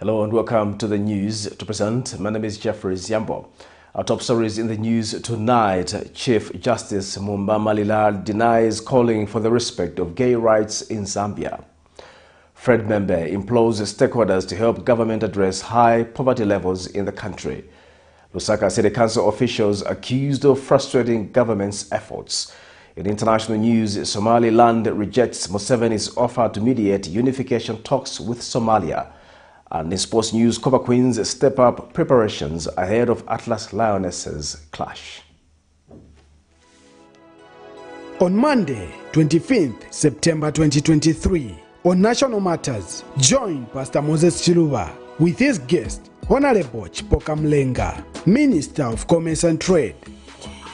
Hello and welcome to the news. To present, my name is Jeffrey Ziambo. Our top stories in the news tonight. Chief Justice MUMBA denies calling for the respect of gay rights in Zambia. Fred Membe implores stakeholders to help government address high poverty levels in the country. LUSAKA City Council officials accused of frustrating government's efforts. In international news, Somaliland rejects Museveni's offer to mediate unification talks with Somalia. And in sports news, Cover Queens step up preparations ahead of Atlas Lionesses clash. On Monday, 25th September 2023, on National Matters, join Pastor Moses Chiluba with his guest, Honorable Chipoka Mlenga, Minister of Commerce and Trade.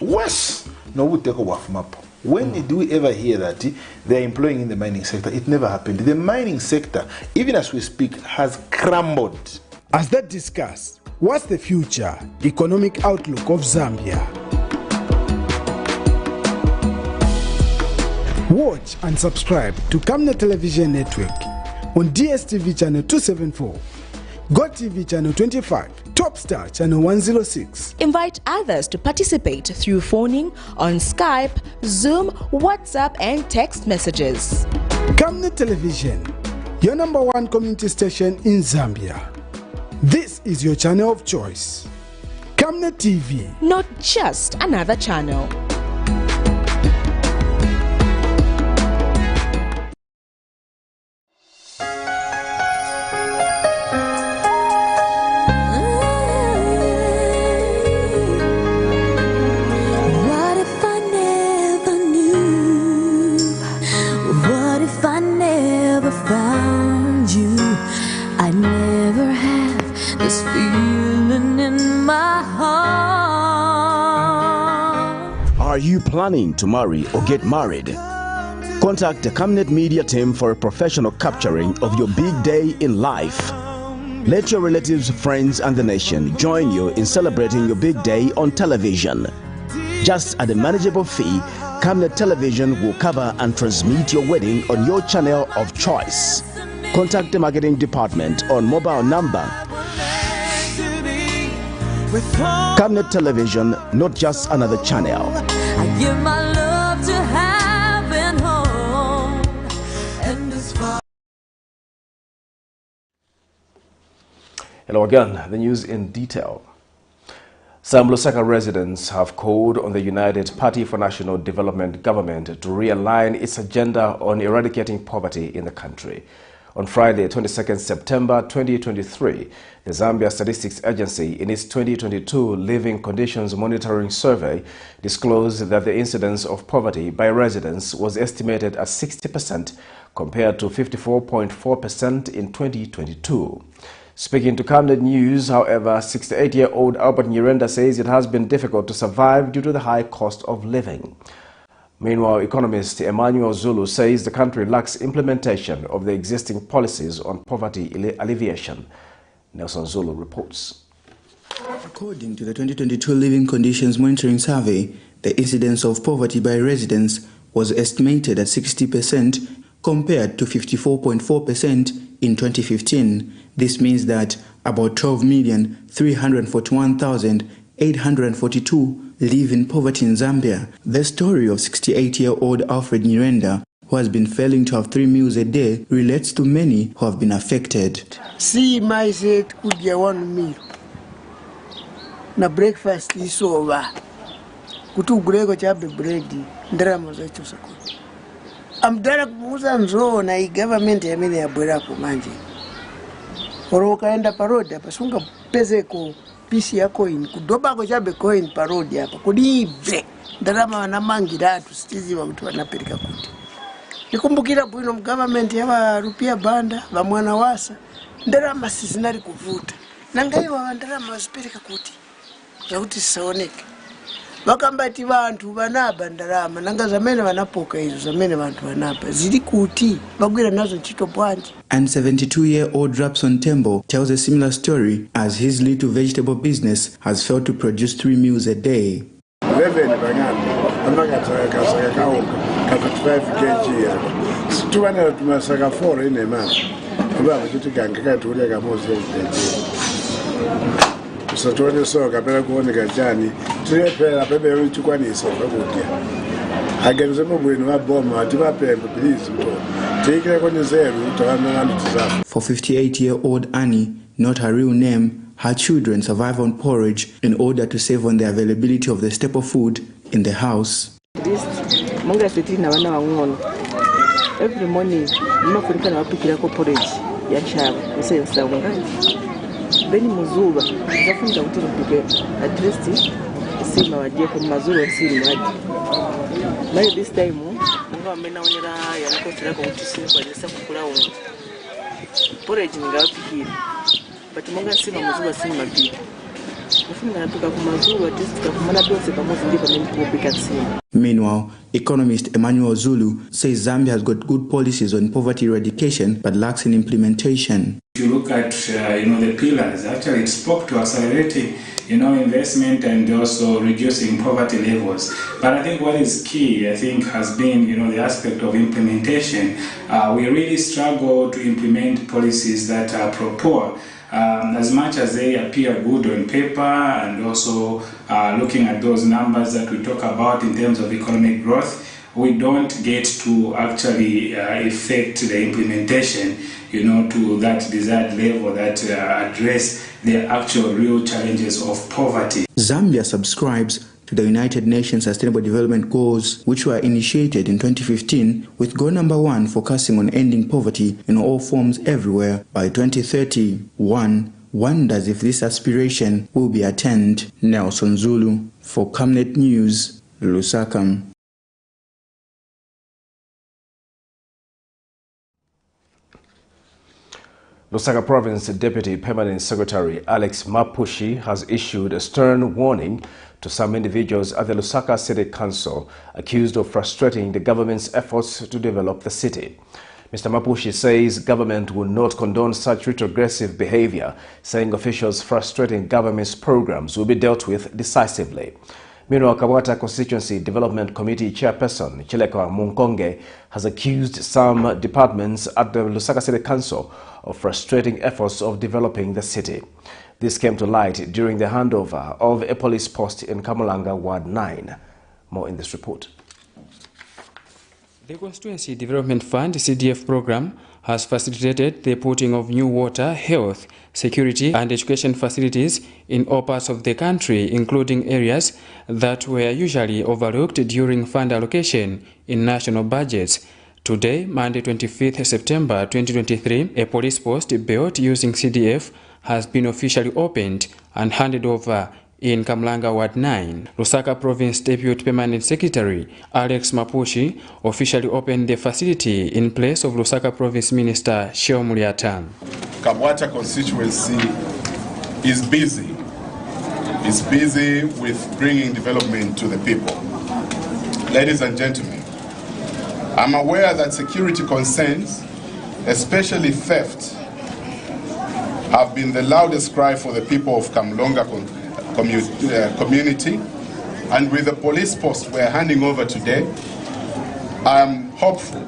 Wes, no, we take a waff map. When did we ever hear that they're employing in the mining sector? It never happened. The mining sector, even as we speak, has crumbled. As they discuss, what's the future economic outlook of Zambia? Watch and subscribe to Camnet Television Network on DSTV channel 274, GoTV channel 25, Topstar channel 106. Invite others to participate through phoning on Skype, Zoom, WhatsApp and text messages. Camnet Television, your #1 community station in Zambia. This is your channel of choice. Camnet TV. Not just another channel. I never have this feeling in my heart. Are you planning to marry or get married? Contact the Camnet Media team for a professional capturing of your big day in life. Let your relatives, friends and the nation join you in celebrating your big day on television. Just at a manageable fee, Camnet Television will cover and transmit your wedding on your channel of choice. Contact the marketing department on mobile number. Camnet Television, not just another channel. I give my love to heaven home and as far. Hello again, the news in detail. Some LUSAKA residents have called on the United Party for National Development government to realign its agenda on eradicating poverty in the country. On Friday, 22nd September 2023, the Zambia Statistics Agency, in its 2022 Living Conditions Monitoring Survey, disclosed that the incidence of poverty by residents was estimated at 60% compared to 54.4% in 2022. Speaking to Camnet News, however, 68-year-old Albert Nyirenda says it has been difficult to survive due to the high cost of living. Meanwhile, economist Emmanuel Zulu says the country lacks implementation of the existing policies on poverty alleviation. Nelson Zulu reports. According to the 2022 Living Conditions Monitoring Survey, the incidence of poverty by residents was estimated at 60% compared to 54.4% in 2015. This means that about 12,341,842 live in poverty in Zambia. The story of 68-year-old Alfred Nyirenda, who has been failing to have 3 meals a day, relates to many who have been affected. See my said could get 1 meal. Na breakfast is over. Kutu grego chabe bread. Ndrama za chosakoti. Amdara kuuza nzo na I government yamene ya bwera ko manje. Oroka enda parodi hapa sunga pese ko pisi ya coin kudoba ko chabe coin parodi hapa kudive ndarama wanamangira atu sitizi wa mtu wanapeleka kuti nikumbukira bwino government ya rupia banda va mwana wasa ndarama sizinari kuvuta nangaiwa ndarama wasipeleka kuti yakuti saoneke vakambati vantu vanaba ndarama nanga zamene vanapoka izo zamene vantu vanaba zili kuti bagwira nazo chito bwanji. And 72-year-old Rapson Tembo tells a similar story as his little vegetable business has failed to produce 3 meals a day. 11 kg 4 in a month. Lwaba chuti ganga tuli kamoze usatone so kapela kuoneka chani tuyepela bebe uchikwaniso bakudya agenze mubwino waboma atibapembe please mto tikile konizelu tawamanga tizafu. For 58-year-old Annie, not her real name, her children survive on porridge in order to save on the availability of the staple food in the house. Every morning, mafurika na wapikira ko porridge ya chaba usensa wangai. Then muzuba, ndafunda kuti mpike at least sima wajie kwa mazuru siri maji. By this time, ngo amenaonera yanako tirako kuti sima kwa jesa kukula unga. Porridge ngawapikira. But monga sima muzuba sima mapika. Meanwhile, economist Emmanuel Zulu says Zambia has got good policies on poverty eradication but lacks in implementation. If you look at the pillars, actually it spoke to accelerating investment and also reducing poverty levels. But I think what is key, I think, has been the aspect of implementation. We really struggle to implement policies that are pro-poor. As much as they appear good on paper, and also looking at those numbers that we talk about in terms of economic growth, we don't get to actually effect the implementation to that desired level that address the actual real challenges of poverty. Zambia subscribes to the United Nations Sustainable Development Goals, which were initiated in 2015, with goal number 1 focusing on ending poverty in all forms everywhere by 2030. One wonders if this aspiration will be attained. Nelson Zulu for Camnet News, Lusaka. Lusaka Province Deputy Permanent Secretary Alex Mapushi has issued a stern warning to some individuals at the Lusaka City Council accused of frustrating the government's efforts to develop the city. Mr. Mapushi says government will not condone such retrogressive behavior, saying officials frustrating government's programs will be dealt with decisively. Meanwhile, Kabwata Constituency Development Committee Chairperson Chilekwa Munkonge has accused some departments at the Lusaka City Council of frustrating efforts of developing the city. This came to light during the handover of a police post in Kamulanga Ward 9. More in this report. The Constituency Development Fund CDF program has facilitated the putting of new water, health, security and education facilities in all parts of the country, including areas that were usually overlooked during fund allocation in national budgets. Today, Monday 25th September 2023, a police post built using CDF has been officially opened and handed over in Kamulanga Ward 9. Lusaka Province Deputy Permanent Secretary Alex Mapushi officially opened the facility in place of Lusaka Province Minister Sheomuliata. Kabwata constituency is busy. It's busy with bringing development to the people. Ladies and gentlemen, I'm aware that security concerns, especially theft, have been the loudest cry for the people of Kamulanga community, and with the police post we're handing over today, I am hopeful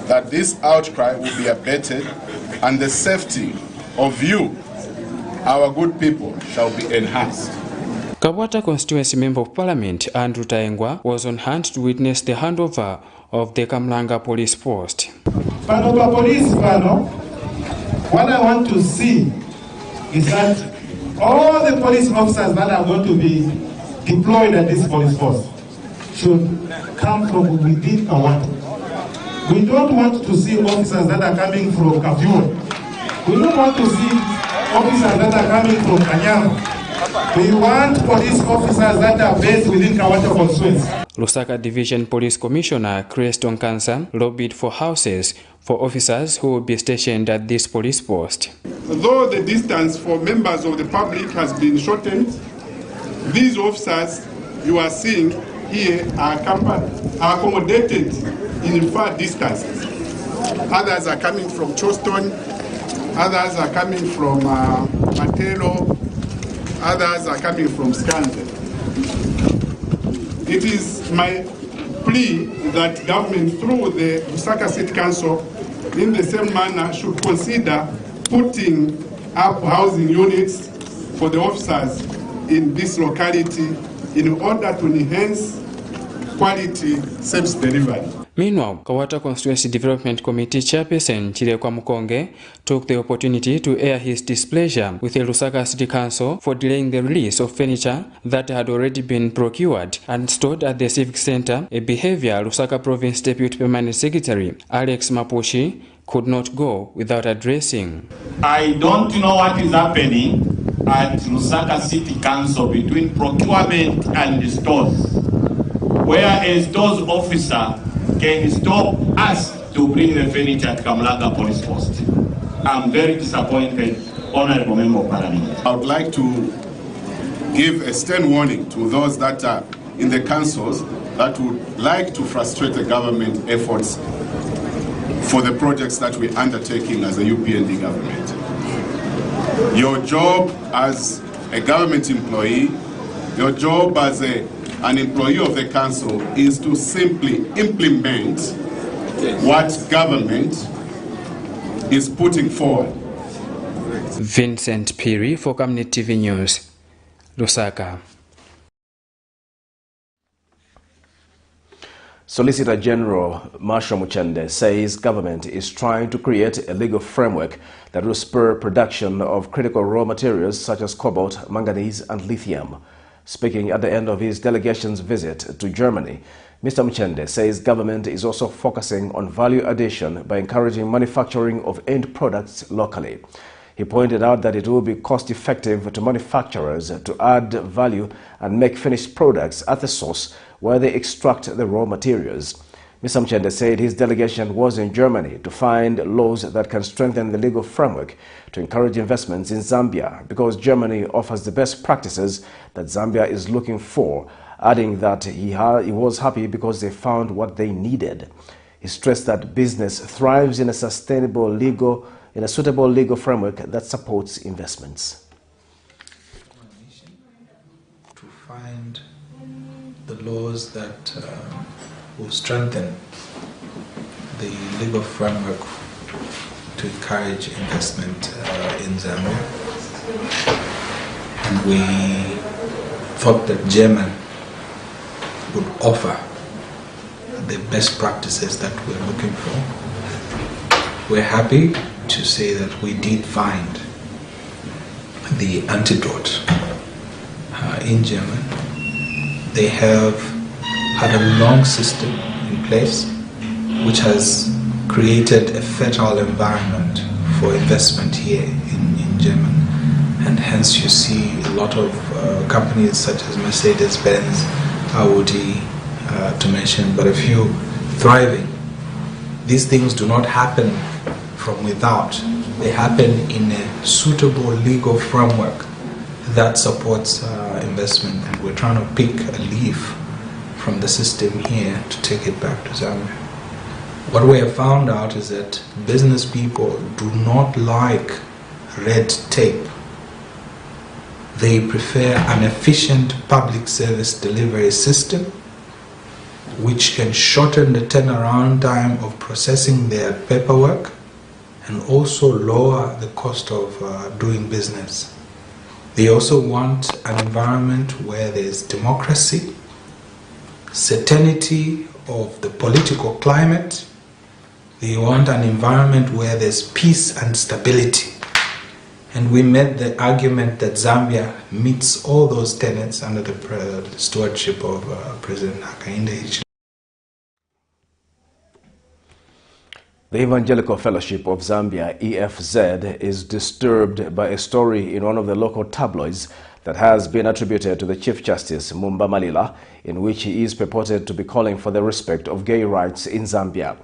that this outcry will be abated and the safety of you, our good people, shall be enhanced. Kabwata Constituency Member of Parliament Andrew Taengwa was on hand to witness the handover of the Kamulanga police post. What I want to see is that all the police officers that are going to be deployed at this police force should come from within Kabwata. We don't want to see officers that are coming from Kavyua. We don't want to see officers that are coming from Kanyama. We want police officers that are based within Kabwata constituency. Lusaka Division Police Commissioner Creston Kansa lobbied for houses for officers who will be stationed at this police post. Though the distance for members of the public has been shortened, these officers you are seeing here are accommodated in far distances. Others are coming from Charleston, others are coming from Matelo, others are coming from Scandal. It is my plea that government through the Lusaka City Council in the same manner, should consider putting up housing units for the officers in this locality in order to enhance quality service delivery. Meanwhile, Kawata Constituency Development Committee Chairperson Chilekwa Mukonge took the opportunity to air his displeasure with the Lusaka City Council for delaying the release of furniture that had already been procured and stored at the Civic Center, a behavior Lusaka Province Deputy Permanent Secretary Alex Mapushi could not go without addressing. I don't know what is happening at Lusaka City Council between procurement and the stores, where a stores officer can stop us to bring the furniture at Kamlaga Police Post. I'm very disappointed, Honorable Member of Parliament. I would like to give a stern warning to those that are in the councils that would like to frustrate the government efforts for the projects that we're undertaking as a UPND government. Your job as a government employee, your job as an employee of the council is to simply implement what government is putting forward. Vincent Piri for Camnet TV News, Lusaka. Solicitor General Marshall Muchende says government is trying to create a legal framework that will spur production of critical raw materials such as cobalt, manganese and lithium. Speaking at the end of his delegation's visit to Germany, Mr. Muchende says government is also focusing on value addition by encouraging manufacturing of end products locally. He pointed out that it will be cost-effective to manufacturers to add value and make finished products at the source where they extract the raw materials. Mr. Muchende said his delegation was in Germany to find laws that can strengthen the legal framework to encourage investments in Zambia because Germany offers the best practices that Zambia is looking for, adding that he was happy because they found what they needed. He stressed that business thrives in a suitable legal framework that supports investments. To find the laws that will strengthen the legal framework to encourage investment in Zambia. And we thought that Germany would offer the best practices that we're looking for. We're happy to say that we did find the antidote in Germany. They have had a long system in place which has created a fertile environment for investment here in Germany, and hence you see a lot of companies such as Mercedes-Benz, Audi, to mention but a few, thriving. These things do not happen from without. They happen in a suitable legal framework that supports investment, and we're trying to pick a leaf from the system here to take it back to Zambia. What we have found out is that business people do not like red tape. They prefer an efficient public service delivery system which can shorten the turnaround time of processing their paperwork and also lower the cost of doing business. They also want an environment where there's democracy, certainty of the political climate. They want an environment where there's peace and stability. And we made the argument that Zambia meets all those tenets under the stewardship of President Hakainde. The Evangelical Fellowship of Zambia, EFZ, is disturbed by a story in one of the local tabloids that has been attributed to the Chief Justice, MUMBA MALILA, in which he is purported to be calling for the respect of gay rights in Zambia.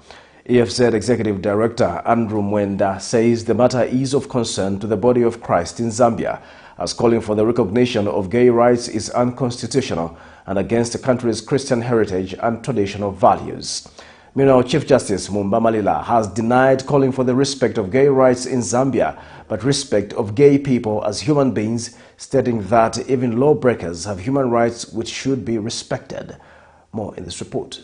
EFZ Executive Director Andrew Mwenda says the matter is of concern to the body of Christ in Zambia, as calling for the recognition of gay rights is unconstitutional and against the country's Christian heritage and traditional values. Meanwhile, Chief Justice MUMBA MALILA has denied calling for the respect of gay rights in Zambia, but respect of gay people as human beings, stating that even lawbreakers have human rights which should be respected. More in this report.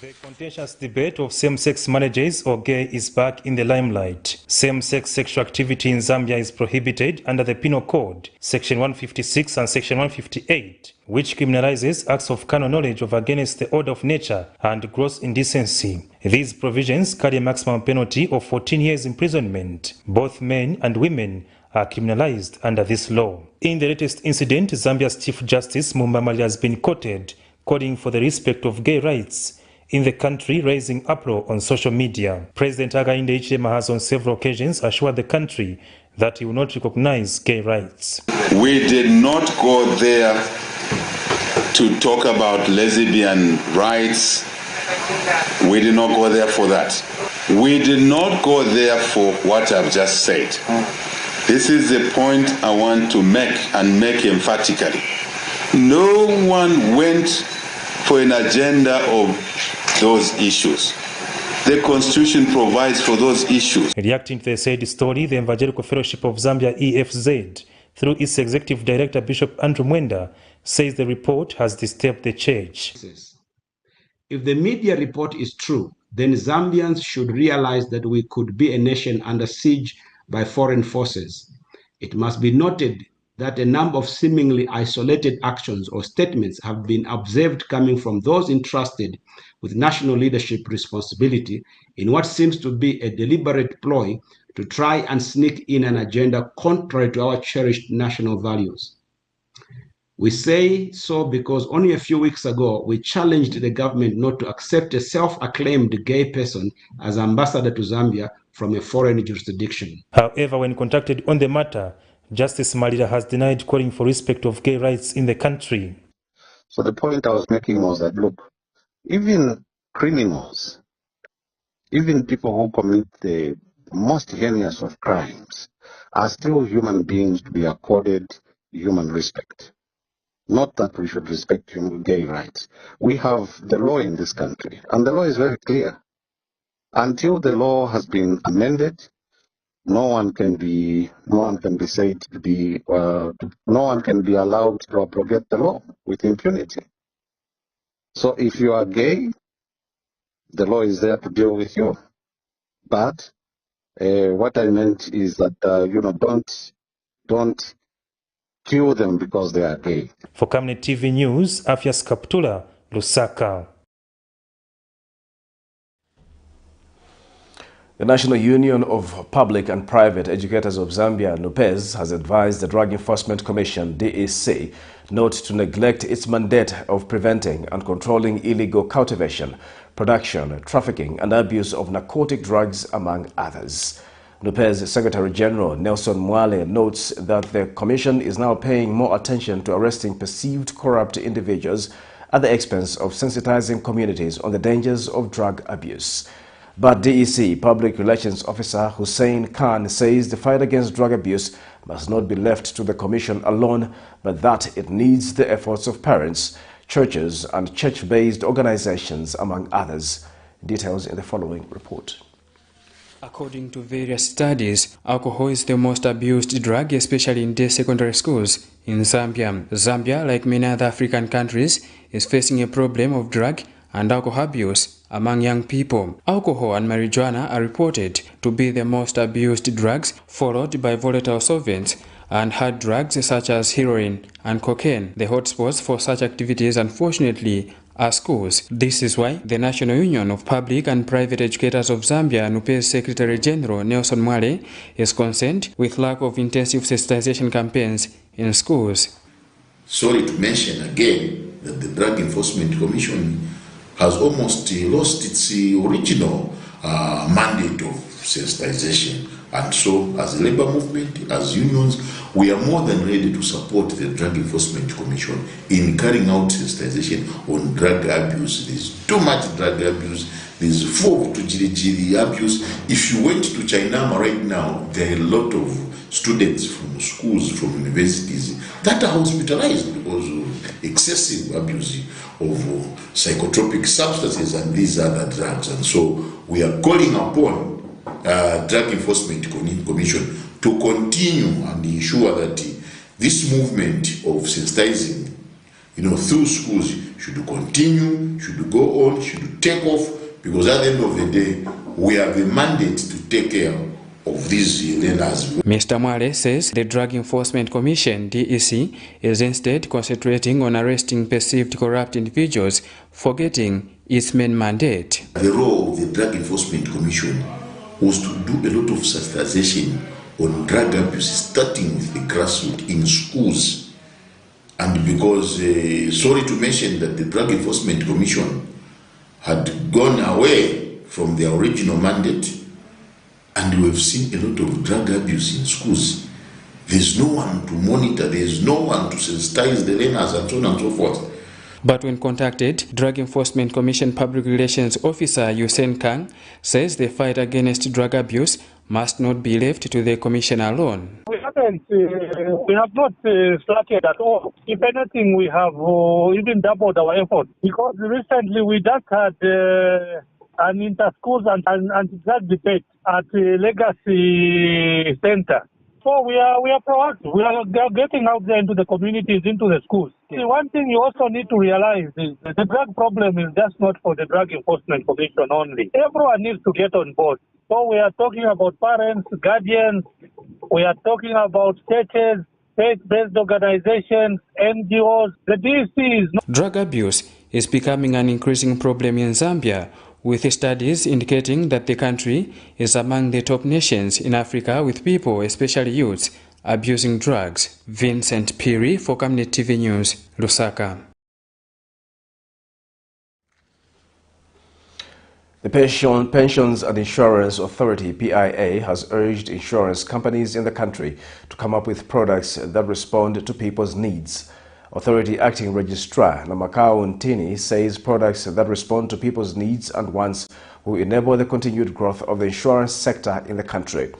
The contentious debate of same-sex marriages or gay is back in the limelight. Same-sex sexual activity in Zambia is prohibited under the Penal Code, Section 156 and Section 158, which criminalizes acts of carnal knowledge of against the order of nature and gross indecency. These provisions carry a maximum penalty of 14 years imprisonment. Both men and women are criminalized under this law. In the latest incident, Zambia's Chief Justice MUMBA has been quoted calling for the respect of gay rights in the country, raising uproar on social media. President Hakainde Hichilema has on several occasions assured the country that he will not recognize gay rights. We did not go there to talk about lesbian rights. We did not go there for that. We did not go there for what I've just said. This is the point I want to make, and make emphatically. No one went for an agenda of those issues. The Constitution provides for those issues. Reacting to the said story, the Evangelical Fellowship of Zambia, EFZ, through its Executive Director Bishop Andrew Mwenda, says the report has disturbed the church. If the media report is true, then Zambians should realize that we could be a nation under siege by foreign forces. It must be noted that a number of seemingly isolated actions or statements have been observed coming from those entrusted with national leadership responsibility in what seems to be a deliberate ploy to try and sneak in an agenda contrary to our cherished national values. We say so because only a few weeks ago we challenged the government not to accept a self-acclaimed gay person as ambassador to Zambia from a foreign jurisdiction. However, when contacted on the matter, Justice MALILA has denied calling for respect of gay rights in the country. So the point I was making was that, look, even criminals, even people who commit the most heinous of crimes are still human beings to be accorded human respect. Not that we should respect gay rights. We have the law in this country, and the law is very clear. Until the law has been amended, no one can be said to be, no one can be allowed to abrogate the law with impunity. So if you are gay, the law is there to deal with you. But what I meant is that don't kill them because they are gay. For Camnet TV News, Afias Kaptula, Lusaka. The National Union of Public and Private Educators of Zambia, NUPEZ, has advised the Drug Enforcement Commission, DEC, not to neglect its mandate of preventing and controlling illegal cultivation, production, trafficking, and abuse of narcotic drugs, among others. NUPEZ Secretary General Nelson Mwale notes that the Commission is now paying more attention to arresting perceived corrupt individuals at the expense of sensitizing communities on the dangers of drug abuse. But DEC Public Relations Officer Hussein Khan says the fight against drug abuse must not be left to the Commission alone, but that it needs the efforts of parents, churches, and church-based organizations, among others. Details in the following report. According to various studies, alcohol is the most abused drug, especially in day secondary schools in Zambia. Zambia, like many other African countries, is facing a problem of drug and alcohol abuse among young people. Alcohol and marijuana are reported to be the most abused drugs, followed by volatile solvents and hard drugs such as heroin and cocaine. The hotspots for such activities, unfortunately, are schools. This is why the National Union of Public and Private Educators of Zambia, NUPEZ Secretary General Nelson Mwale, is concerned with lack of intensive sensitization campaigns in schools. Sorry to mention again that the Drug Enforcement Commission has almost lost its original mandate of sensitization. And so, as a labor movement, as unions, we are more than ready to support the Drug Enforcement Commission in carrying out sensitization on drug abuse. There's too much drug abuse. There's full to jiri abuse. If you went to China right now, there are a lot of students from schools, from universities that are hospitalized because of excessive abuse of psychotropic substances and these other drugs. And so we are calling upon Drug Enforcement Commission to continue and ensure that this movement of sensitizing through schools should continue, should go on, should take off, because at the end of the day, we have a mandate to take care of these learners. Mr. Mwale says the Drug Enforcement Commission, DEC, is instead concentrating on arresting perceived corrupt individuals, forgetting its main mandate. The role of the Drug Enforcement Commission was to do a lot of sensitization on drug abuse, starting with the grassroots in schools. And because, sorry to mention that the Drug Enforcement Commission had gone away from their original mandate, and we've seen a lot of drug abuse in schools. There's no one to monitor, there's no one to sensitize the learners, and so on and so forth. But when contacted, Drug Enforcement Commission Public Relations Officer Yusen Kang says the fight against drug abuse must not be left to the Commission alone. We have not slackened at all. If anything, we have even doubled our efforts, because recently we just had an inter-schools and anti-drug debate at the Legacy Center. So we are proactive. We are getting out there into the communities, into the schools. See, one thing you also need to realize is that the drug problem is just not for the Drug Enforcement Commission only. Everyone needs to get on board. So we are talking about parents, guardians, we are talking about churches, faith-based organizations, NGOs. The DEC is not... Drug abuse is becoming an increasing problem in Zambia, with studies indicating that the country is among the top nations in Africa with people, especially youths, abusing drugs. Vincent Piri for Camnet TV News, Lusaka. The Pensions and Insurance Authority, PIA, has urged insurance companies in the country to come up with products that respond to people's needs. Authority Acting Registrar Namakao Ntini says products that respond to people's needs and wants will enable the continued growth of the insurance sector in the country.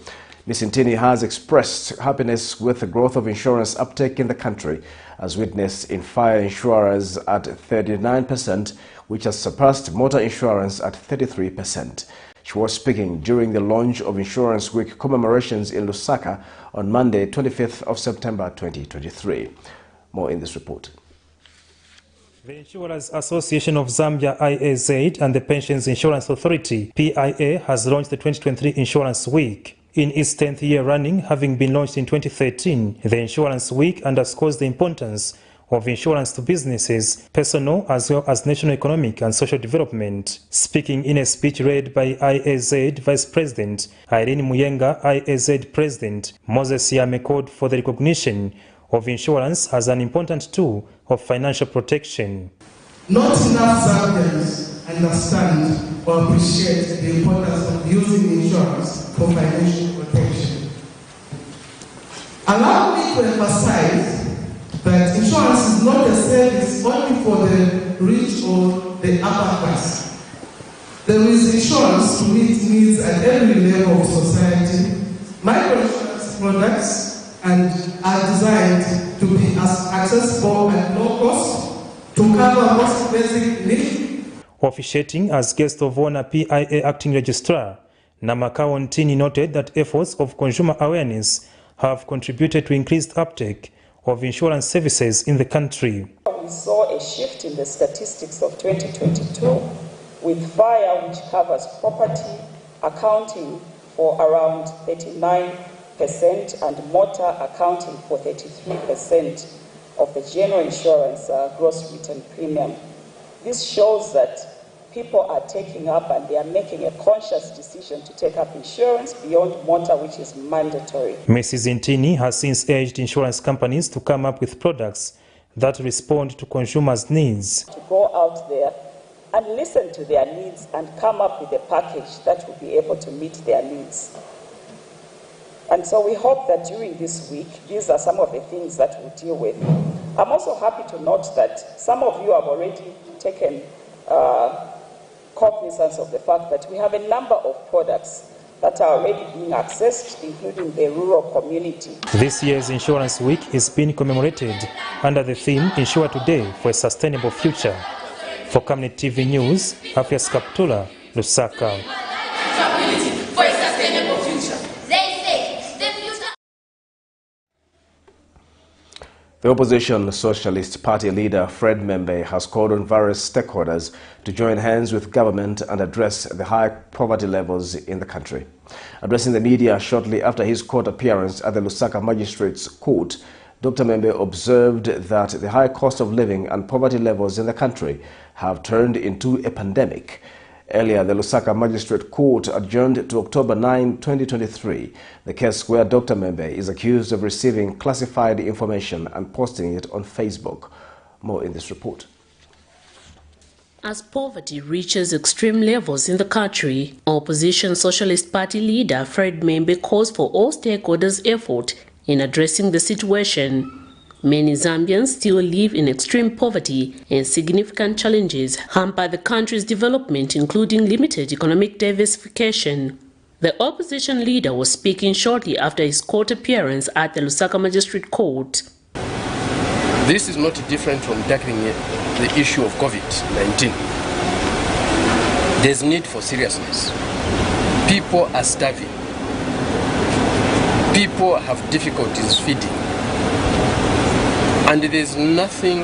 Ms. Ntini has expressed happiness with the growth of insurance uptake in the country, as witnessed in fire insurers at 39%, which has surpassed motor insurance at 33%. She was speaking during the launch of Insurance Week commemorations in Lusaka on Monday, 25th of September 2023. More in this report. The Insurers Association of Zambia, IAZ, and the Pensions Insurance Authority, PIA, has launched the 2023 Insurance Week. In its 10th year running, having been launched in 2013, the Insurance Week underscores the importance of insurance to businesses, personal as well as national economic and social development. Speaking in a speech read by IAZ Vice President Irene Muyenga, IAZ President Moses Yame called for the recognition of insurance as an important tool of financial protection. Not enough Zambians understand or appreciate the importance of using insurance for financial protection. Allow me to emphasize that insurance is not a service only for the rich or the upper class. There is insurance to meet needs at every level of society. Microinsurance products and are designed to be as accessible and low cost to cover most basic needs. Officiating as guest of honor PIA Acting Registrar, Namakao Ntini noted that efforts of consumer awareness have contributed to increased uptake of insurance services in the country. We saw a shift in the statistics of 2022, with fire, which covers property, accounting for around 39%, and motor accounting for 33% of the general insurance gross written premium. This shows that people are taking up and they are making a conscious decision to take up insurance beyond motor, which is mandatory. Mrs. Ntini has since urged insurance companies to come up with products that respond to consumers' needs. To go out there and listen to their needs and come up with a package that will be able to meet their needs. And so we hope that during this week, these are some of the things that we'll deal with. I'm also happy to note that some of you have already taken cognizance of the fact that we have a number of products that are already being accessed, including the rural community. This year's Insurance Week is being commemorated under the theme Insure Today for a Sustainable Future. For Camnet TV News, Afias Kaptula, Lusaka. The opposition Socialist Party leader Fred Membe has called on various stakeholders to join hands with government and address the high poverty levels in the country. Addressing the media shortly after his court appearance at the Lusaka Magistrates Court, Dr. Membe observed that the high cost of living and poverty levels in the country have turned into a pandemic. Earlier, the Lusaka Magistrate Court adjourned to October 9, 2023, the case where Dr. Membe is accused of receiving classified information and posting it on Facebook. More in this report. As poverty reaches extreme levels in the country, opposition Socialist Party leader Fred Membe calls for all stakeholders' effort in addressing the situation. Many Zambians still live in extreme poverty, and significant challenges hamper the country's development, including limited economic diversification. The opposition leader was speaking shortly after his court appearance at the Lusaka Magistrate Court. This is not different from tackling the issue of COVID-19. There's need for seriousness. People are starving. People have difficulties feeding. And there's nothing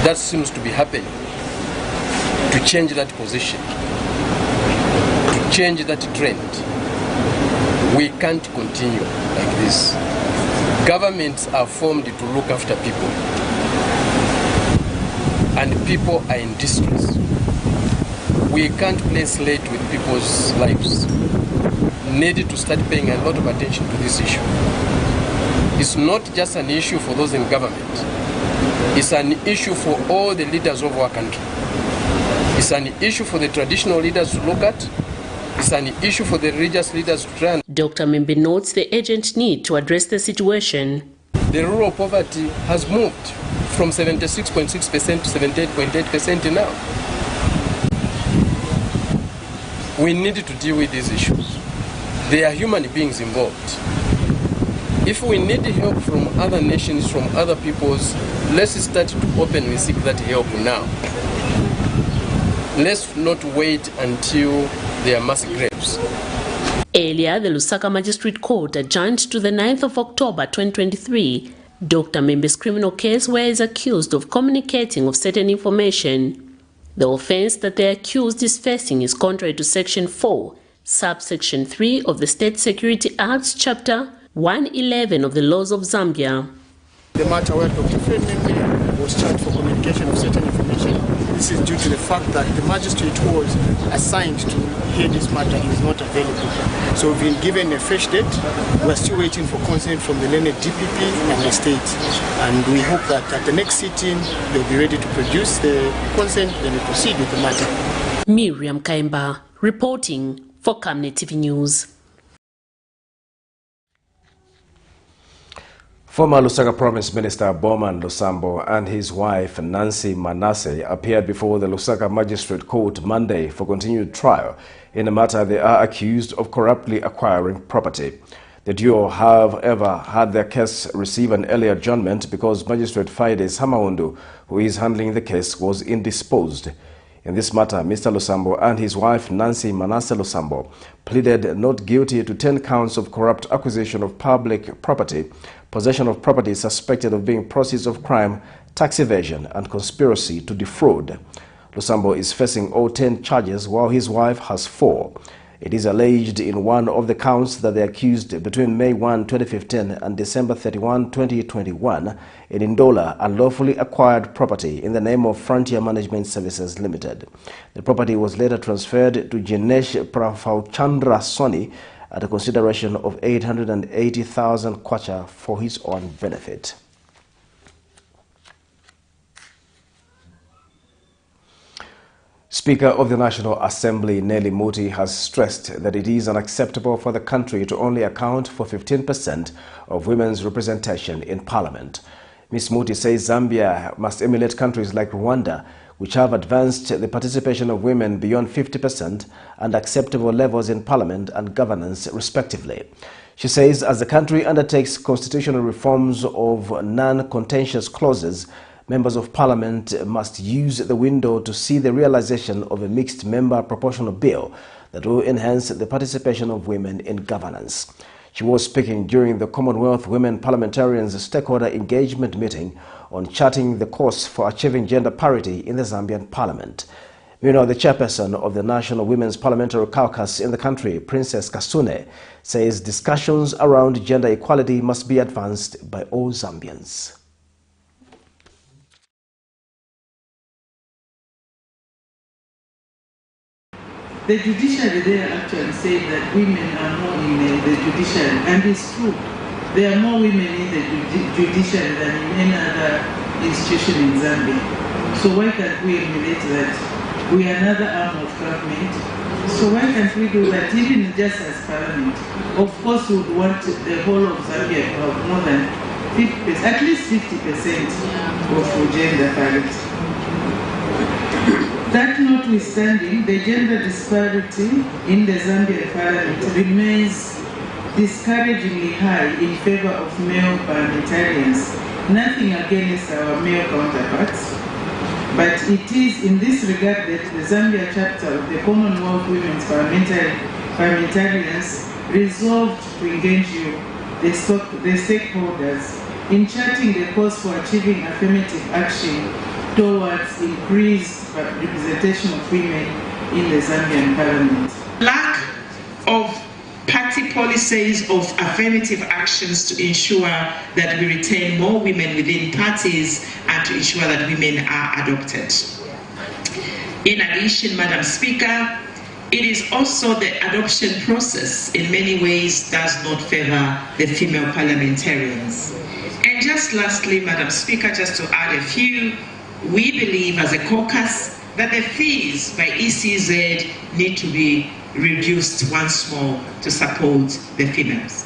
that seems to be happening to change that position, to change that trend. We can't continue like this. Governments are formed to look after people, and people are in distress. We can't play slate with people's lives. Need to start paying a lot of attention to this issue. It's not just an issue for those in government. It's an issue for all the leaders of our country. It's an issue for the traditional leaders to look at. It's an issue for the religious leaders to try and... Dr. Membe notes the urgent need to address the situation. The rural poverty has moved from 76.6% to 78.8% now. We need to deal with these issues. There are human beings involved. If we need help from other nations, from other peoples, let's start to openly seek that help now. Let's not wait until there are mass graves. Earlier, the Lusaka Magistrate Court adjourned to the 9th of October 2023, Dr. Membe's criminal case where he is accused of communicating of certain information. The offense that the accused is facing is contrary to Section 4, Subsection 3 of the State Security Acts, Chapter 111 of the laws of Zambia. The matter where Dr. Fred Membe was charged for communication of certain information. This is due to the fact that the magistrate who was assigned to hear this matter is not available. So we've been given a fresh date. We're still waiting for consent from the learned DPP and the state. And we hope that at the next sitting, they'll be ready to produce the consent and we proceed with the matter. Miriam Kaimba, reporting for Camnet TV News. Former Lusaka Province Minister Bowman Lusambo and his wife Nancy Manasseh appeared before the Lusaka Magistrate Court Monday for continued trial in a matter they are accused of corruptly acquiring property. The duo have ever had their case receive an early adjournment because Magistrate Fides Hamaundu, who is handling the case, was indisposed. In this matter, Mr. Lusambo and his wife Nancy Manasseh Lusambo pleaded not guilty to 10 counts of corrupt acquisition of public property, possession of property suspected of being proceeds of crime, tax evasion, and conspiracy to defraud. Lusambo is facing all 10 charges while his wife has 4. It is alleged in one of the counts that the accused between May 1, 2015 and December 31, 2021 in Ndola unlawfully acquired property in the name of Frontier Management Services Limited. The property was later transferred to Jinesh Prafauchandra Soni at a consideration of 880,000 kwacha for his own benefit. Speaker of the National Assembly Nelly Muti has stressed that it is unacceptable for the country to only account for 15% of women's representation in parliament. Ms. Muti says Zambia must emulate countries like Rwanda, which have advanced the participation of women beyond 50% and acceptable levels in parliament and governance, respectively. She says as the country undertakes constitutional reforms of non-contentious clauses, members of parliament must use the window to see the realization of a mixed member proportional bill that will enhance the participation of women in governance. She was speaking during the Commonwealth Women Parliamentarians Stakeholder Engagement Meeting on charting the course for achieving gender parity in the Zambian Parliament. Meanwhile, the chairperson of the National Women's Parliamentary Caucus in the country, Princess Kasune, says discussions around gender equality must be advanced by all Zambians. The judiciary there actually said that women are more in the judiciary, and it's true. There are more women in the judiciary than in any other institution in Zambia. So why can't we emulate that? We are another arm of government. So why can't we do that, even just as parliament? Of course, we would want the whole of Zambia to have more than 50%, at least 50% of gender parity. That notwithstanding, the gender disparity in the Zambian parliament remains discouragingly high in favor of male parliamentarians. Nothing against our male counterparts, but it is in this regard that the Zambia chapter of the Commonwealth Women's Parliamentarians resolved to engage the stakeholders in charting the course for achieving affirmative action towards increased representation of women in the Zambian parliament. Lack of party policies of affirmative actions to ensure that we retain more women within parties and to ensure that women are adopted. In addition, Madam Speaker, it is also the adoption process in many ways does not favor the female parliamentarians. And just lastly, Madam Speaker, just to add a few, we believe as a caucus that the fees by ECZ need to be reduced once more to support the females.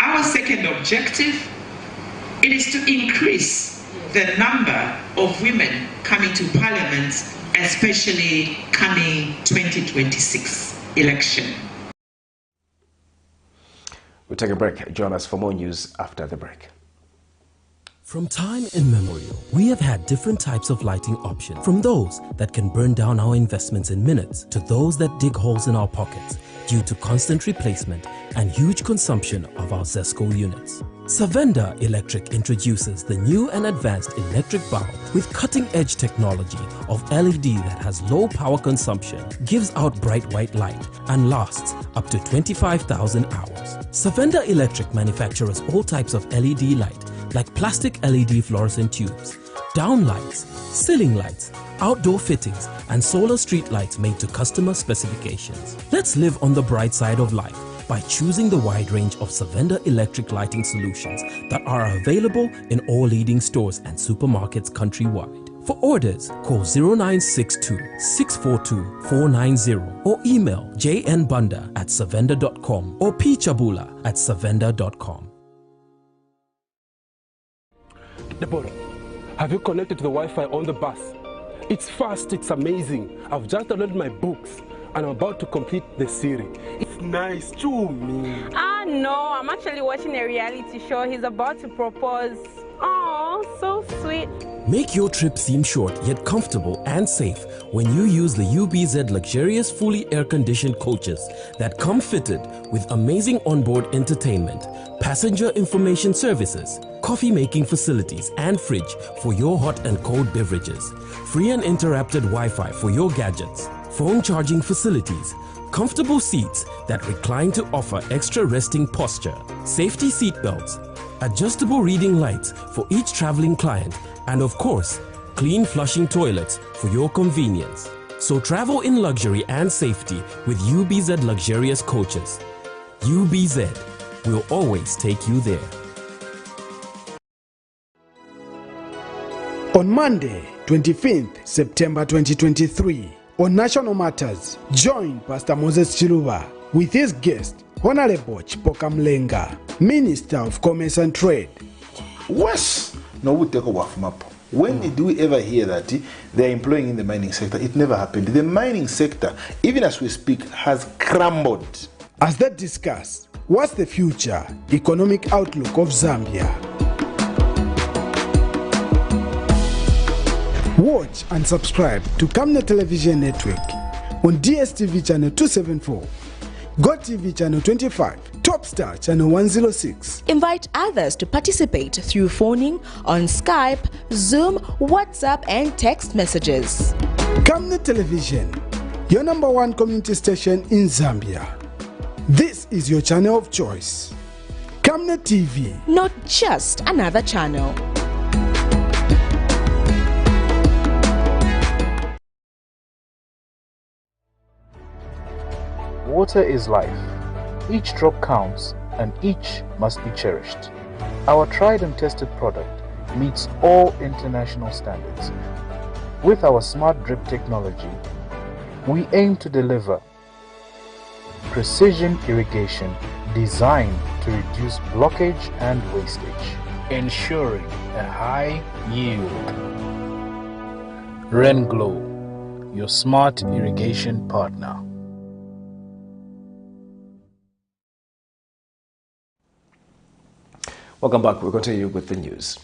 Our second objective, it is to increase the number of women coming to Parliament, especially coming 2026 election. We'll take a break. Join us for more news after the break. From time immemorial, we have had different types of lighting options, from those that can burn down our investments in minutes to those that dig holes in our pockets due to constant replacement and huge consumption of our ZESCO units. Savenda Electric introduces the new and advanced electric bulb with cutting-edge technology of LED that has low power consumption, gives out bright white light, and lasts up to 25,000 hours. Savenda Electric manufactures all types of LED light, like plastic LED fluorescent tubes, down lights, ceiling lights, outdoor fittings, and solar street lights made to customer specifications. Let's live on the bright side of life by choosing the wide range of Savenda electric lighting solutions that are available in all leading stores and supermarkets countrywide. For orders, call 0962-642-490 or email jnbunda@savenda.com or pchabula@savenda.com. Deborah, have you connected to the Wi-Fi on the bus? It's fast, it's amazing. I've just downloaded my books and I'm about to complete the series. It's nice, chew me. No, I'm actually watching a reality show. He's about to propose. Oh, so sweet. Make your trip seem short yet comfortable and safe when you use the UBZ luxurious fully air-conditioned coaches that come fitted with amazing onboard entertainment, passenger information services, coffee-making facilities and fridge for your hot and cold beverages, free and interrupted Wi-Fi for your gadgets, phone charging facilities, comfortable seats that recline to offer extra resting posture, safety seat belts, adjustable reading lights for each traveling client, and of course, clean flushing toilets for your convenience. So travel in luxury and safety with UBZ luxurious coaches. UBZ will always take you there. On Monday, 25th September 2023, on National Matters, join Pastor Moses Chiluba with his guest, Honorable Chipoka Mlenga, Minister of Commerce and Trade. Worse, no, we take over from up. When did we ever hear that they're employing in the mining sector? It never happened. The mining sector, even as we speak, has crumbled. As they discuss, what's the future economic outlook of Zambia? Watch and subscribe to Camnet Television Network on DSTV channel 274, GoTV channel 25, Topstar Channel 106. Invite others to participate through phoning on Skype, Zoom, WhatsApp and text messages. Camnet Television, your #1 community station in Zambia. This is your channel of choice. Camnet TV. Not just another channel. Water is life. Each drop counts and each must be cherished. Our tried and tested product meets all international standards. With our smart drip technology, we aim to deliver precision irrigation designed to reduce blockage and wastage, ensuring a high yield. RenGlow, your smart irrigation partner. Welcome back. We'll continue with the news.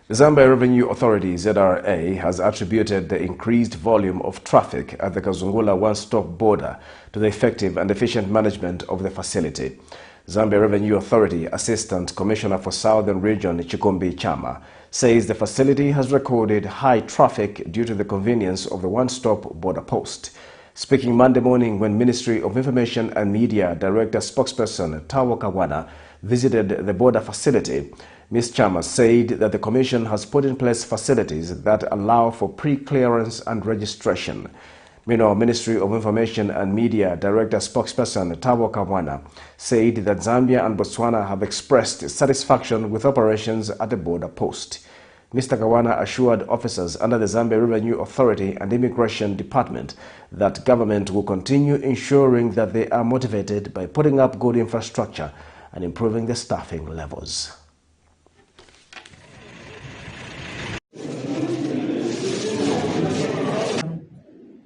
The Zambia Revenue Authority, ZRA, has attributed the increased volume of traffic at the Kazungula one-stop border to the effective and efficient management of the facility. Zambia Revenue Authority Assistant Commissioner for Southern Region Chikumbi Chama says the facility has recorded high traffic due to the convenience of the one-stop border post. Speaking Monday morning when Ministry of Information and Media Director Spokesperson Tawo Kawana visited the border facility, Ms. Chama said that the Commission has put in place facilities that allow for pre-clearance and registration. Meanwhile, Ministry of Information and Media Director Spokesperson Tawo Kawana said that Zambia and Botswana have expressed satisfaction with operations at the border post. Mr. Kawana assured officers under the Zambia Revenue Authority and Immigration Department that government will continue ensuring that they are motivated by putting up good infrastructure and improving the staffing levels.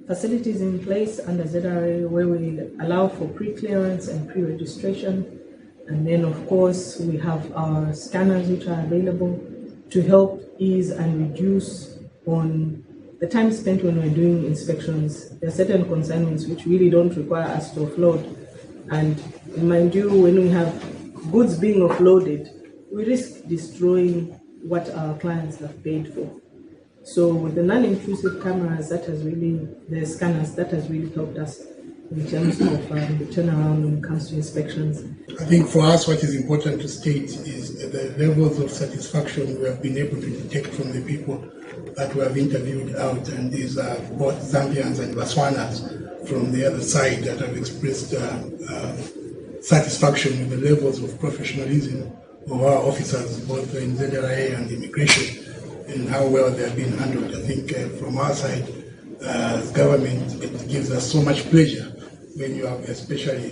Facilities in place under ZRA where we allow for pre-clearance and pre-registration, and then of course we have our scanners which are available to help ease and reduce on the time spent when we're doing inspections. There are certain consignments which really don't require us to offload, and mind you, when we have goods being offloaded, we risk destroying what our clients have paid for. So with the non-intrusive cameras, that has really, the scanners, that has really helped us in terms of the turnaround when it comes to inspections. I think for us what is important to state is the levels of satisfaction we have been able to detect from the people that we have interviewed out, and these are both Zambians and Botswanas from the other side that have expressed satisfaction with the levels of professionalism of our officers, both in ZRA and immigration, and how well they have been handled. I think from our side, as government, it gives us so much pleasure when you have especially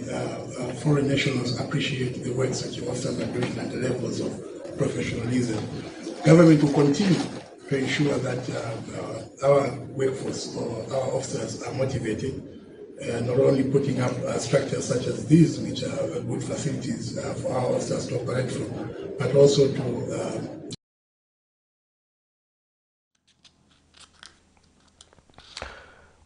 foreign nationals appreciate the work that your officers are doing and the levels of professionalism. Government will continue to ensure that our workforce or our officers are motivated, not only putting up structures such as these, which are good facilities for our officers to operate from, but also to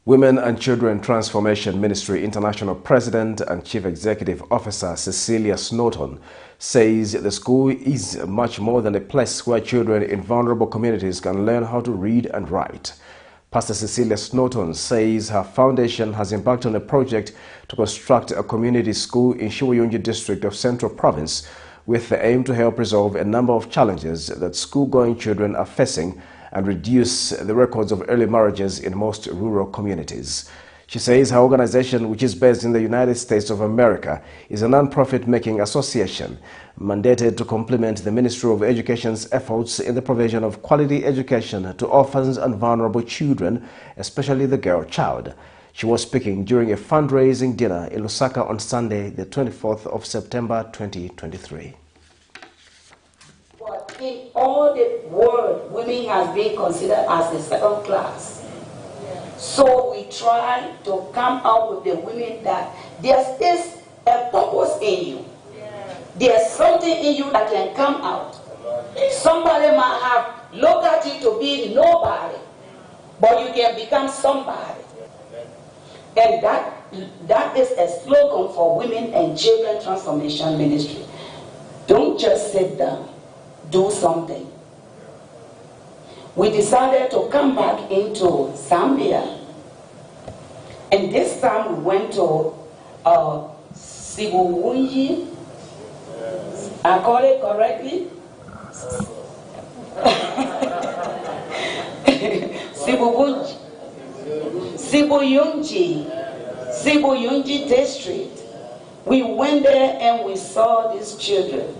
Women and Children Transformation Ministry International President and Chief Executive Officer Cecilia Snowton says the school is much more than a place where children in vulnerable communities can learn how to read and write. Pastor Cecilia Snowton says her foundation has embarked on a project to construct a community school in Shiwoyunji district of Central Province with the aim to help resolve a number of challenges that school-going children are facing and reduce the records of early marriages in most rural communities. She says her organization, which is based in the United States of America, is a non-profit making association mandated to complement the Ministry of Education's efforts in the provision of quality education to orphans and vulnerable children, especially the girl child. She was speaking during a fundraising dinner in Lusaka on Sunday, the 24th of September 2023. In all the world, women have been considered as the second class. So we try to come out with the women that there's a purpose in you. There's something in you that can come out. Somebody might have looked at you to be nobody, but you can become somebody. And that is a slogan for Women and Children Transformation Ministry. Don't just sit down, do something. We decided to come back into Zambia, and this time we went to Sibunji. I call it correctly? Sibunji district. We went there and we saw these children.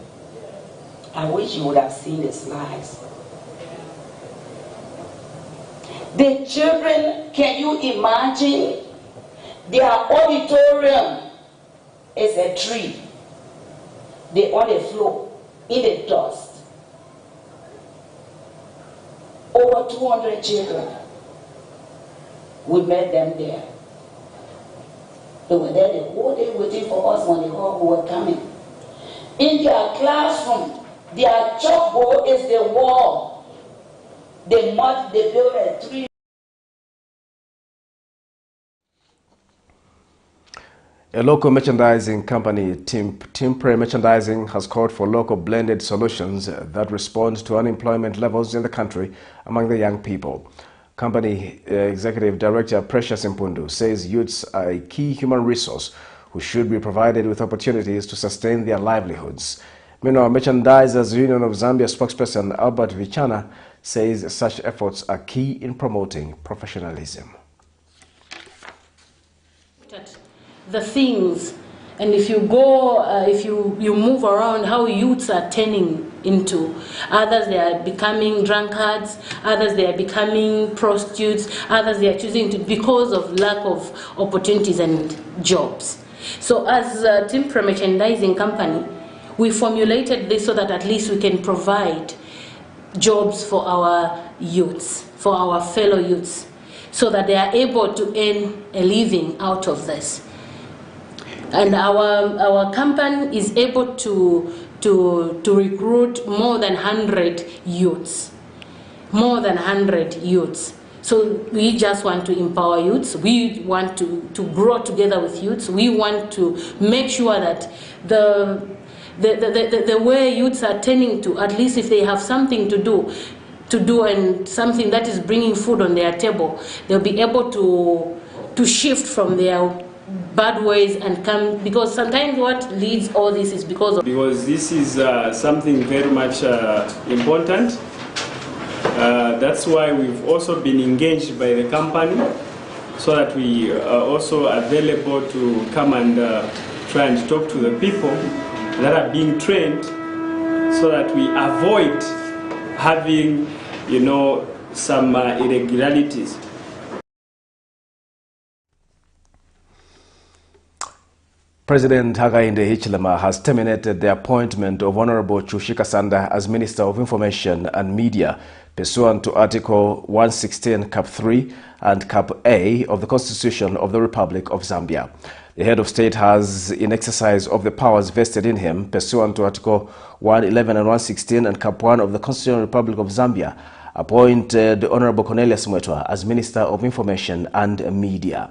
I wish you would have seen the slides. The children, can you imagine? Their auditorium is a tree. They're on the floor, in the dust. Over 200 children. We met them there. They were there the whole day waiting for us when they called we were coming. In their classroom, their chalkboard is the wall. They built a tree. A local merchandising company, Timpre Merchandising, has called for local blended solutions that respond to unemployment levels in the country among the young people. Company Executive Director Precious Mpundu says youths are a key human resource who should be provided with opportunities to sustain their livelihoods. Meanwhile, Merchandisers Union of Zambia spokesperson Albert Vichana says such efforts are key in promoting professionalism. The things, and if you go, if you move around, how youths are turning into. Others, they are becoming drunkards. Others, they are becoming prostitutes. Others, they are choosing to, because of lack of opportunities and jobs. So as a Timpre Merchandising company, we formulated this so that at least we can provide jobs for our youths, for our fellow youths, so that they are able to earn a living out of this. And our company is able to recruit more than 100 youths. More than 100 youths. So we just want to empower youths. We want to grow together with youths. We want to make sure that the way youths are turning to, at least if they have something to do and something that is bringing food on their table, they'll be able to shift from their bad ways and come, because sometimes what leads all this is because this is something very much important. That's why we've also been engaged by the company, so that we are also available to come and try and talk to the people that are being trained, so that we avoid having, some irregularities. President Hakainde Hichilema has terminated the appointment of Honorable Chushika Sanda as Minister of Information and Media pursuant to Article 116 Cap 3 and Cap A of the Constitution of the Republic of Zambia. The head of state has, in exercise of the powers vested in him pursuant to Article 111 and 116 and Cap 1 of the Constitution of the Republic of Zambia, appointed Honorable Cornelius Mwetwa as Minister of Information and Media.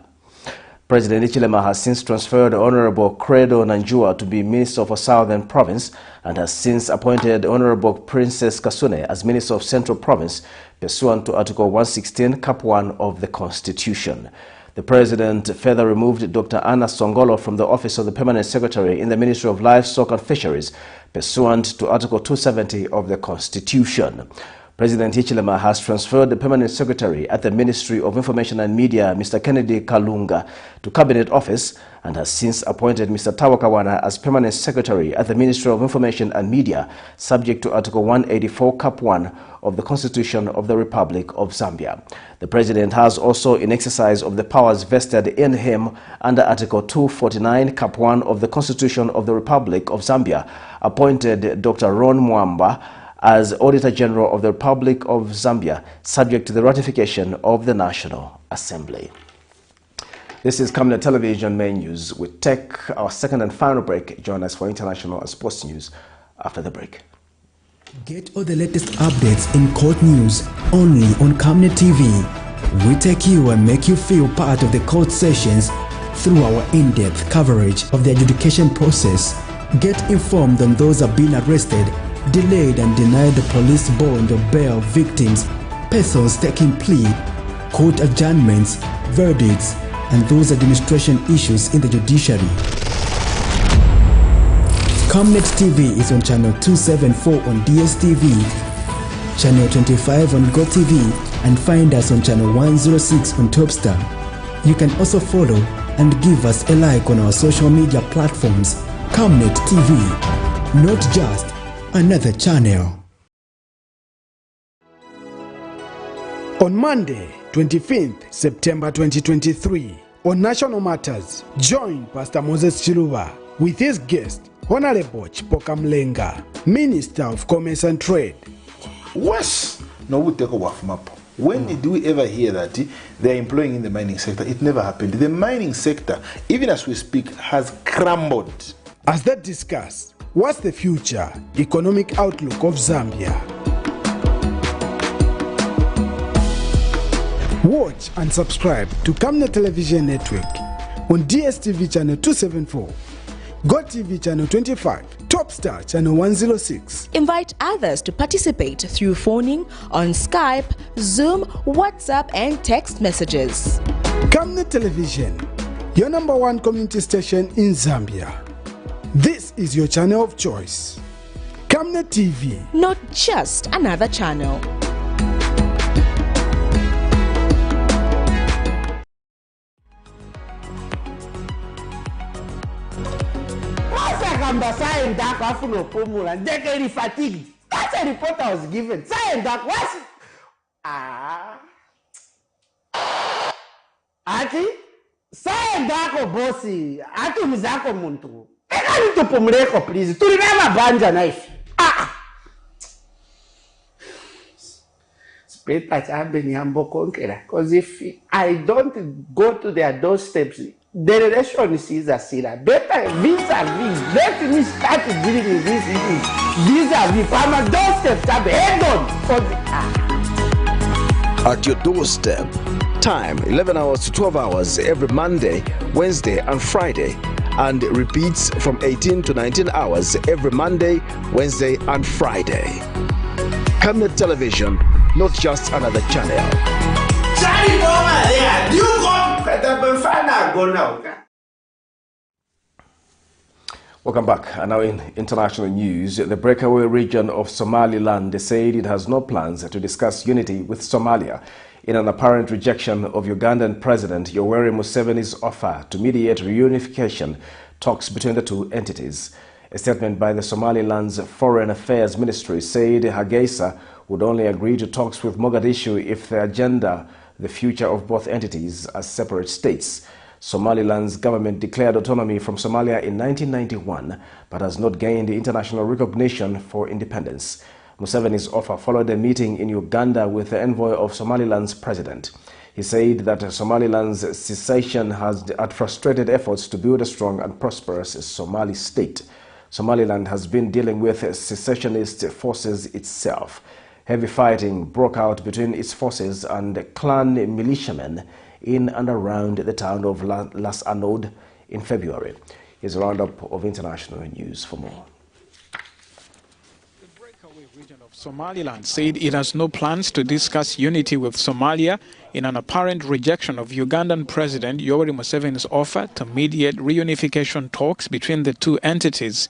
President Hichilema has since transferred Honorable Credo Nanjua to be Minister for Southern Province and has since appointed Honorable Princess Kasune as Minister of Central Province pursuant to Article 116 Cap 1 of the Constitution. The President further removed Dr. Anna Songolo from the office of the Permanent Secretary in the Ministry of Livestock and Fisheries pursuant to Article 270 of the Constitution. President Hichilema has transferred the Permanent Secretary at the Ministry of Information and Media, Mr. Kennedy Kalunga, to Cabinet Office and has since appointed Mr. Tawakawana as Permanent Secretary at the Ministry of Information and Media, subject to Article 184 Cap 1 of the Constitution of the Republic of Zambia. The President has also, in exercise of the powers vested in him under Article 249 Cap 1 of the Constitution of the Republic of Zambia, appointed Dr. Ron Mwamba as Auditor General of the Republic of Zambia, subject to the ratification of the National Assembly. This is Camnet Television Main News. We take our second and final break. Join us for international and sports news after the break. Get all the latest updates in court news only on Camnet TV. We take you and make you feel part of the court sessions through our in-depth coverage of the adjudication process. Get informed on those who have been arrested, delayed and denied the police bond or bail victims, persons taking plea, court adjournments, verdicts, and those administration issues in the judiciary. Camnet TV is on channel 274 on DSTV, channel 25 on GoTV, and find us on channel 106 on Topstar. You can also follow and give us a like on our social media platforms. Camnet TV, not just another channel. On Monday, 25th September 2023, on National Matters, join Pastor Moses Chiluba with his guest, Honorable Chipokamlenga, Minister of Commerce and Trade. Worse, no, we take over from up. When did we ever hear that they are employing in the mining sector? It never happened. The mining sector, even as we speak, has crumbled. As they discuss, what's the future economic outlook of Zambia? Watch and subscribe to Camnet Television Network on DSTV channel 274, GoTV channel 25, Topstar channel 106. Invite others to participate through phoning on Skype, Zoom, WhatsApp, and text messages. Camnet Television, your #1 community station in Zambia. This is your channel of choice. Camnet TV, not just another channel. That's a report I was given. Ati sayendako bosi ati mzako muntu ekanitupumuleko please tulina banja knife speta chambe nyambo konkera, because if I don't go to their doorsteps, the relation is a sila. Better vis-a-vis. Let me start dealing with these issues vis-a-vis. From a doorstep, head on. At your doorstep. Time 11 hours to 12 hours every Monday, Wednesday, and Friday. And repeats from 18 to 19 hours every Monday, Wednesday, and Friday. Camnet Television, not just another channel. Welcome back. And now in international news, the breakaway region of Somaliland said it has no plans to discuss unity with Somalia in an apparent rejection of Ugandan President Yoweri Museveni's offer to mediate reunification talks between the two entities. A statement by the Somaliland's Foreign Affairs Ministry said Hargeisa would only agree to talks with Mogadishu if the agenda the future of both entities as separate states. Somaliland's government declared autonomy from Somalia in 1991 but has not gained international recognition for independence. Museveni's offer followed a meeting in Uganda with the envoy of Somaliland's president. He said that Somaliland's secession had frustrated efforts to build a strong and prosperous Somali state. Somaliland has been dealing with secessionist forces itself. Heavy fighting broke out between its forces and clan militiamen in and around the town of LUSAKA in February. Here's a roundup of international news for more. The breakaway region of Somaliland said it has no plans to discuss unity with Somalia in an apparent rejection of Ugandan President Yoweri Museveni's offer to mediate reunification talks between the two entities.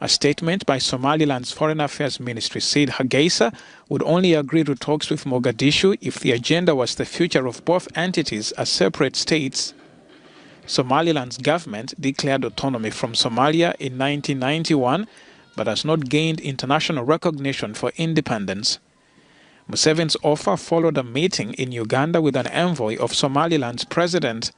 A statement by Somaliland's Foreign Affairs Ministry said Hargeisa would only agree to talks with Mogadishu if the agenda was the future of both entities as separate states. Somaliland's government declared autonomy from Somalia in 1991 but has not gained international recognition for independence. Museveni's offer followed a meeting in Uganda with an envoy of Somaliland's president.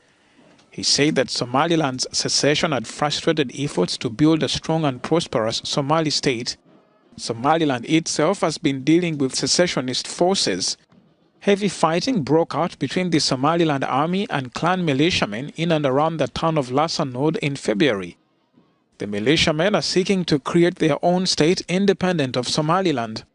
He said that Somaliland's secession had frustrated efforts to build a strong and prosperous Somali state. Somaliland itself has been dealing with secessionist forces. Heavy fighting broke out between the Somaliland army and clan militiamen in and around the town of LUSAKA in February. The militiamen are seeking to create their own state independent of Somaliland.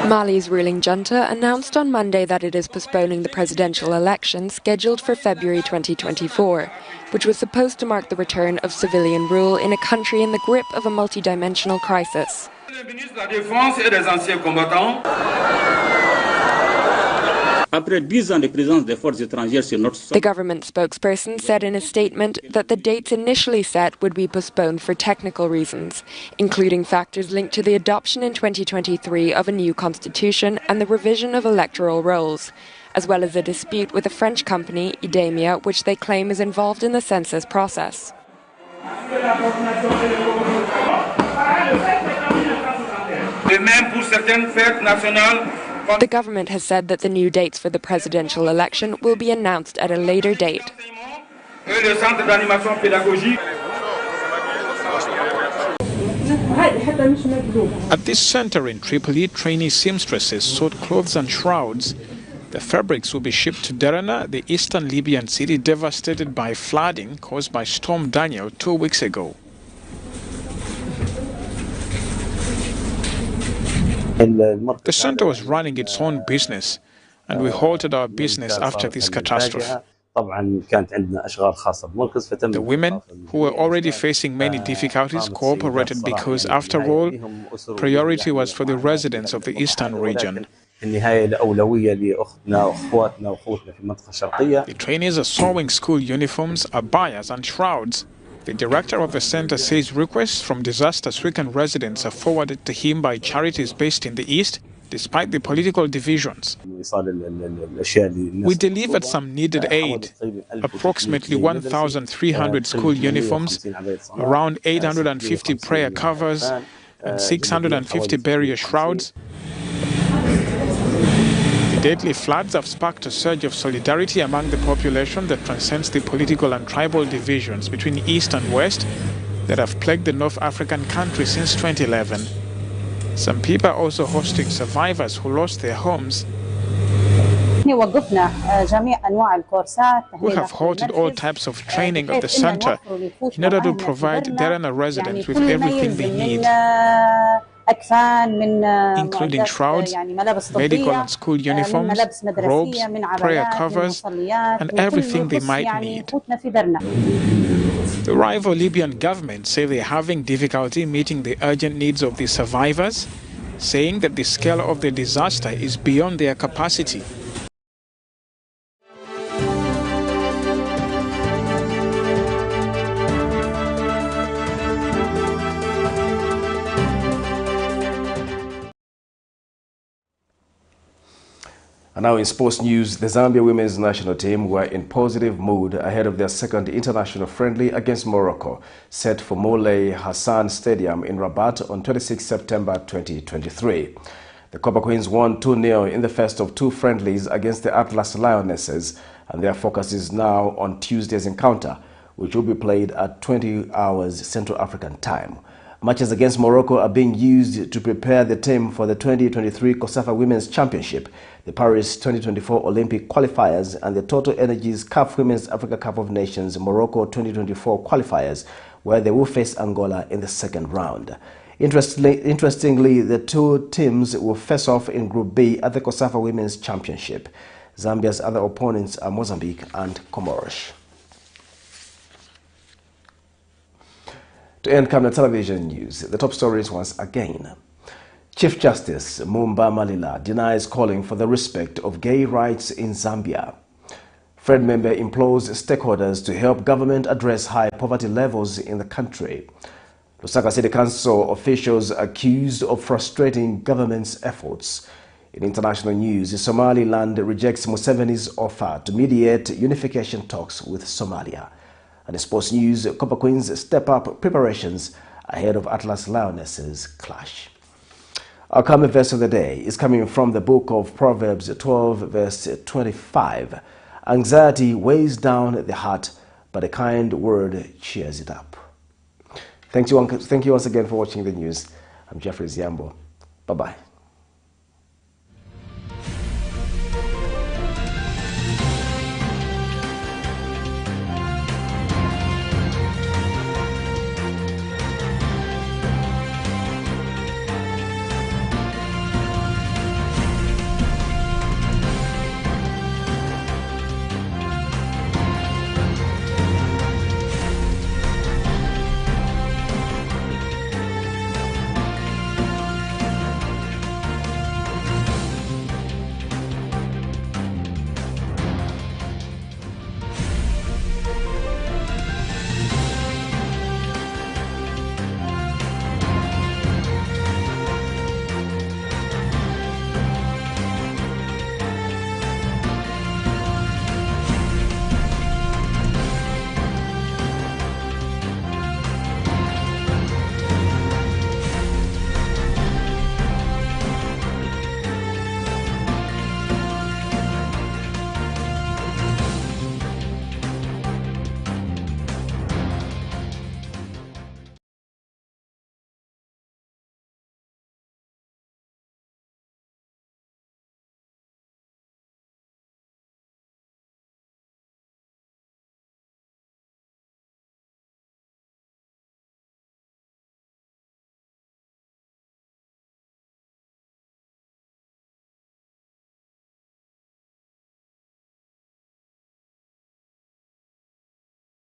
Mali's ruling junta announced on Monday that it is postponing the presidential election scheduled for February 2024, which was supposed to mark the return of civilian rule in a country in the grip of a multidimensional crisis. The government spokesperson said in a statement that the dates initially set would be postponed for technical reasons, including factors linked to the adoption in 2023 of a new constitution and the revision of electoral rolls, as well as a dispute with a French company, IMPLORES, which they claim is involved in the census process. The government has said that the new dates for the presidential election will be announced at a later date. At this center in Tripoli, trainee seamstresses sewed clothes and shrouds. The fabrics will be shipped to Derna, the eastern Libyan city devastated by flooding caused by Storm Daniel 2 weeks ago. The center was running its own business, and we halted our business after this catastrophe. The women, who were already facing many difficulties, cooperated because, after all, priority was for the residents of the eastern region. The trainees are sewing school uniforms, abayas and shrouds. The director of the center says requests from disaster-stricken residents are forwarded to him by charities based in the east, despite the political divisions. We delivered some needed aid, approximately 1,300 school uniforms, around 850 prayer covers, and 650 burial shrouds. The deadly floods have sparked a surge of solidarity among the population that transcends the political and tribal divisions between East and West that have plagued the North African country since 2011. Some people are also hosting survivors who lost their homes. We have halted all types of training at the center in order to provide Derna residents with everything they need, including shrouds, medical and school uniforms, robes, prayer covers, and everything they might need. The rival Libyan government say they are having difficulty meeting the urgent needs of the survivors, saying that the scale of the disaster is beyond their capacity. And now in sports news, the Zambia women's national team were in positive mood ahead of their second international friendly against Morocco, set for Moulay Hassan Stadium in Rabat on 26 September 2023. The Copper Queens won 2-0 in the first of two friendlies against the Atlas Lionesses, and their focus is now on Tuesday's encounter, which will be played at 20 hours Central African time. Matches against Morocco are being used to prepare the team for the 2023 COSAFA Women's Championship, the Paris 2024 Olympic qualifiers, and the Total Energies CAF Women's Africa Cup of Nations Morocco 2024 qualifiers, where they will face Angola in the second round. Interestingly, the two teams will face off in Group B at the COSAFA Women's Championship. Zambia's other opponents are Mozambique and Comoros. To end Camnet television news, the top stories once again. Chief Justice MUMBA denies calling for the respect of gay rights in Zambia. Fred member implores stakeholders to help government address high poverty levels in the country. LUSAKA City Council officials accused of frustrating government's efforts. In international news, Somaliland rejects Museveni's offer to mediate unification talks with Somalia. And in sports news, Copper Queens step up preparations ahead of Atlas Lionesses clash. Our common verse of the day is coming from the book of Proverbs 12 verse 25. Anxiety weighs down the heart, but a kind word cheers it up. Thank you once again for watching the news. I'm Jeffrey Ziambo. Bye-bye.